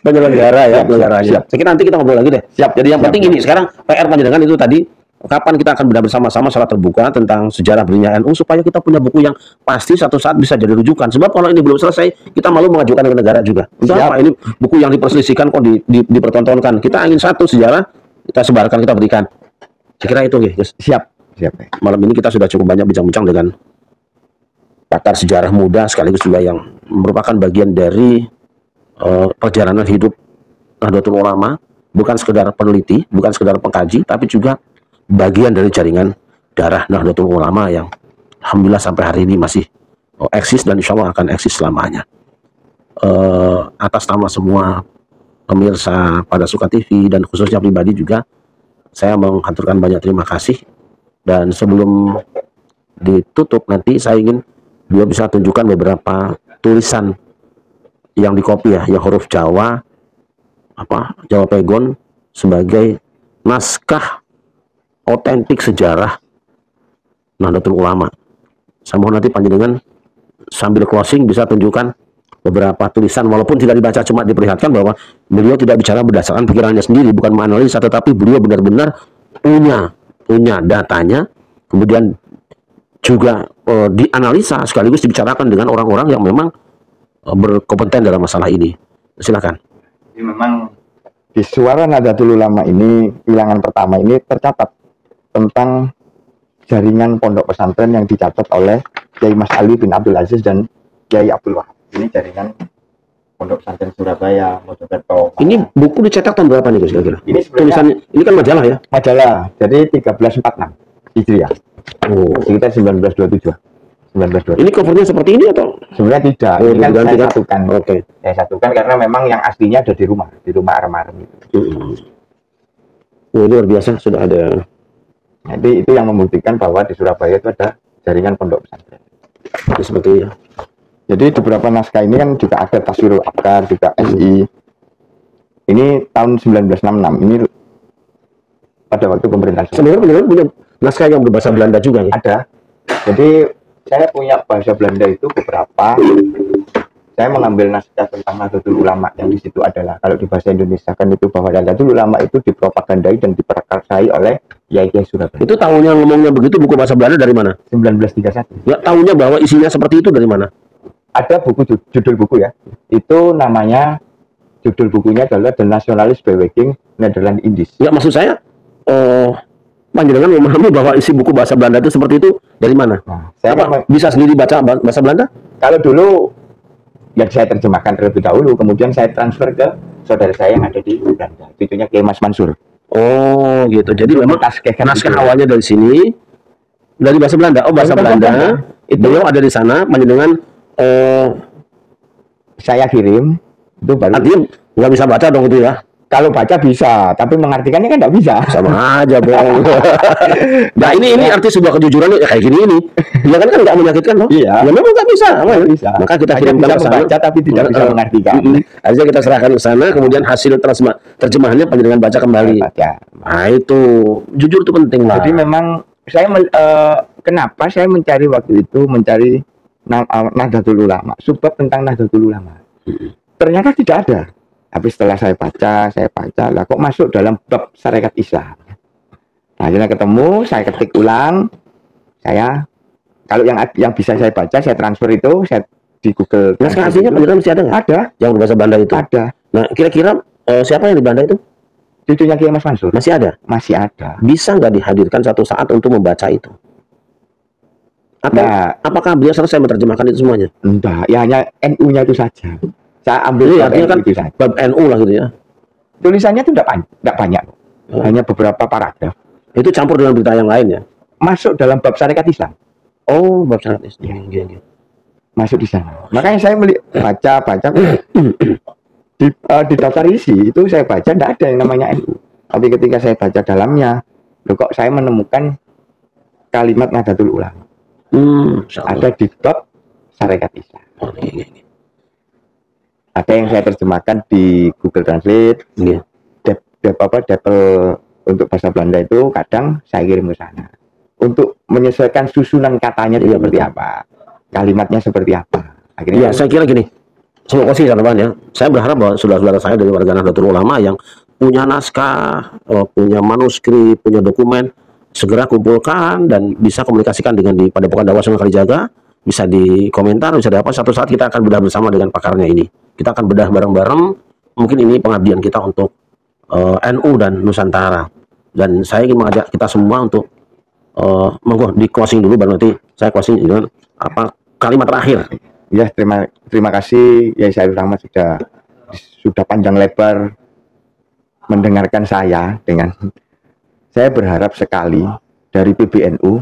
Penyelenggara ya, penyelenggaranya. Saya kira nanti kita ngobrol lagi deh. Siap. Jadi yang penting ini sekarang PR panjenengan itu tadi, kapan kita akan bedah bersama-sama secara terbuka tentang sejarah berdirinya NU, supaya kita punya buku yang pasti satu saat bisa jadi rujukan. Sebab kalau ini belum selesai, kita malu mengajukan ke negara juga. Untuk apa ini buku yang diperselisihkan kok dipertontonkan? Kita ingin satu sejarah, kita sebarkan, kita berikan. Saya kira itu, Gus. Siap. Malam ini kita sudah cukup banyak bincang-bincang dengan pakar sejarah muda, sekaligus juga yang merupakan bagian dari perjalanan hidup Nahdlatul Ulama, bukan sekedar peneliti, bukan sekedar pengkaji, tapi juga bagian dari jaringan darah Nahdlatul Ulama yang alhamdulillah sampai hari ini masih eksis dan insya Allah akan eksis selamanya. Atas nama semua pemirsa pada Suka TV dan khususnya pribadi juga, saya menghaturkan banyak terima kasih. Dan sebelum ditutup nanti, saya ingin beliau bisa tunjukkan beberapa tulisan yang dikopi ya, yang huruf Jawa, Jawa Pegon, sebagai naskah otentik sejarah Nahdlatul Ulama. Saya mohon nanti panjenengan sambil closing bisa tunjukkan beberapa tulisan, walaupun tidak dibaca, cuma diperlihatkan bahwa beliau tidak bicara berdasarkan pikirannya sendiri, bukan menganalisa, tetapi beliau benar-benar punya datanya, kemudian juga dianalisa sekaligus dibicarakan dengan orang-orang yang memang berkompeten dalam masalah ini. Silakan. Jadi memang di Suara Nahdlatul Ulama ini, wilangan pertama ini tercatat tentang jaringan pondok pesantren yang dicatat oleh Kiai Mas Ali bin Abdul Aziz dan Kiai Abdul Wahab. Ini jaringan pondok pesantren Surabaya, Mojokerto. Ini buku dicetak tahun berapa nih, Gus, kira-kira? Ini tulisannya, ini kan majalah ya? Majalah. Jadi 1346 Hijriah. Sekitar 1927. Ini covernya seperti ini atau? Sebenarnya tidak. Ini kan saya satukan. Oke. Saya satukan karena memang yang aslinya ada di rumah Arem-Arem itu. Ini luar biasa, sudah ada. Jadi itu yang membuktikan bahwa di Surabaya itu ada jaringan pondok pesantren. Seperti ya. Jadi di beberapa naskah ini kan juga ada Taswirul Afkar, juga SI. Ini tahun 1966. Ini pada waktu pemerintahan Soeharto. Sebenarnya punya naskah yang berbahasa Belanda juga ya? Ada. Jadi saya punya bahasa Belanda itu beberapa. Saya mengambil naskah tentang Nahdlatul Ulama yang di situ adalah, kalau di bahasa Indonesia kan itu bahwa Nahdlatul Ulama itu dipropagandai dan diprakarsai oleh Kiai Surabaya. Itu tahunnya ngomongnya begitu, buku bahasa Belanda dari mana? 1931. Ya, tahunnya bahwa isinya seperti itu dari mana? Ada buku, judul buku ya. Itu namanya, judul bukunya adalah The Nationalist Beweging Nederland Indies. Ya, maksud saya, panjenengan memahami bahwa isi buku bahasa Belanda itu seperti itu dari mana? Nah, saya bisa sendiri baca bahasa Belanda? Kalau dulu ya saya terjemahkan terlebih dahulu, kemudian saya transfer ke saudara saya yang ada di Belanda, cucunya Kiai Mas Mansur. Oh gitu, jadi memang naskah awalnya dari sini, dari bahasa Belanda. Oh, bahasa Belanda. Itu ada di sana, panjenengan saya kirim, itu baru. artinya nggak bisa baca dong itu ya? Kalau baca bisa, tapi mengartikannya kan nggak bisa. Sama aja, bohong. Nah, ini arti sebuah kejujuran ya kayak gini ini. Ya kan nggak menyakitkan toh? Iya. Ya memang nggak bisa. Bisa. Maka kita hanya kirimkan bisa ke sana. membaca tapi tidak bisa mengartikan. Akhirnya kita serahkan ke sana, kemudian hasil terjemahannya panjenengan baca kembali. Baca. Nah itu jujur itu penting lah. Jadi memang saya kenapa saya mencari waktu itu mencari Nahdlatul Ulama, subbab tentang Nahdlatul Ulama. Ternyata tidak ada. Tapi setelah saya baca, lah kok masuk dalam bab syariat Islam. Nah, akhirnya ketemu, saya ketik ulang, kalau yang bisa saya baca, saya transfer itu, saya di Google. Naskah aslinya beneran masih ada nggak? Ada. Yang berbahasa Belanda itu? Ada. Nah, kira-kira siapa yang di Belanda itu? Cucunya Kiai Mas Mansur. Masih ada? Masih ada. Bisa nggak dihadirkan satu saat untuk membaca itu? Apakah beliau selesai menerjemahkan itu semuanya? Enggak, ya hanya NU-nya itu saja. Saya ambil artinya kan bab NU lah gitu ya. Tulisannya itu enggak banyak. Hanya beberapa paragraf. Itu campur dengan berita yang lain ya? Masuk dalam bab syariat Islam. Oh, bab syariat Islam. Ya. Masuk di sana. Makanya saya baca di daftar isi itu saya baca enggak ada yang namanya NU. Tapi ketika saya baca dalamnya, kok saya menemukan kalimat Nahdlatul Ulama. Ada di bab syariat Islam. Ada yang saya terjemahkan di Google Translate. Yeah. Depel untuk bahasa Belanda itu kadang saya kirim ke sana untuk menyesuaikan susunan katanya itu seperti apa, kalimatnya seperti apa. Akhirnya saya kira gini, semoga sih teman-teman ya, saya berharap bahwa saudara-saudara saya dari warga Nahdlatul Ulama yang punya naskah, punya manuskrip, punya dokumen, segera kumpulkan dan bisa komunikasikan dengan di Padepokan Dakwah Sunan Kalijaga, bisa di komentar, bisa dapat. Satu saat kita akan bedah bersama dengan pakarnya ini. Kita akan bedah bareng-bareng. Mungkin ini pengabdian kita untuk NU dan Nusantara. Dan saya ingin mengajak kita semua untuk monggo di closing dulu, baru nanti saya closing dengan kalimat terakhir. Ya, terima kasih ya Syarif Rahmat sudah panjang lebar mendengarkan saya dengan. Saya berharap sekali dari PBNU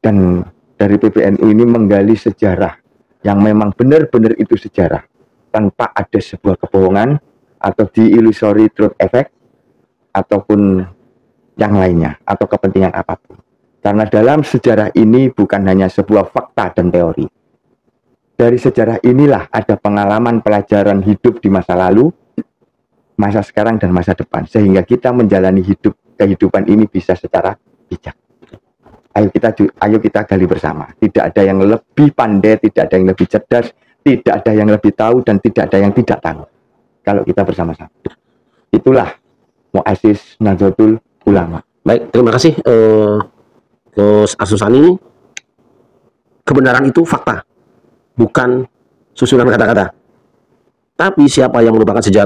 dan dari PBNU ini menggali sejarah yang memang benar-benar itu sejarah tanpa ada sebuah kebohongan atau di illusory truth effect ataupun yang lainnya atau kepentingan apapun. Karena dalam sejarah ini bukan hanya sebuah fakta dan teori. Dari sejarah inilah ada pengalaman pelajaran hidup di masa lalu, masa sekarang dan masa depan, sehingga kita menjalani kehidupan ini bisa secara bijak. Ayo kita gali bersama. Tidak ada yang lebih pandai, tidak ada yang lebih cerdas, tidak ada yang lebih tahu dan tidak ada yang tidak tahu. Kalau kita bersama-sama, itulah Muassis Nahdlatul Ulama. Baik, terima kasih Gus Arsusani. Kebenaran itu fakta, bukan susunan kata-kata. Tapi siapa yang merupakan sejarah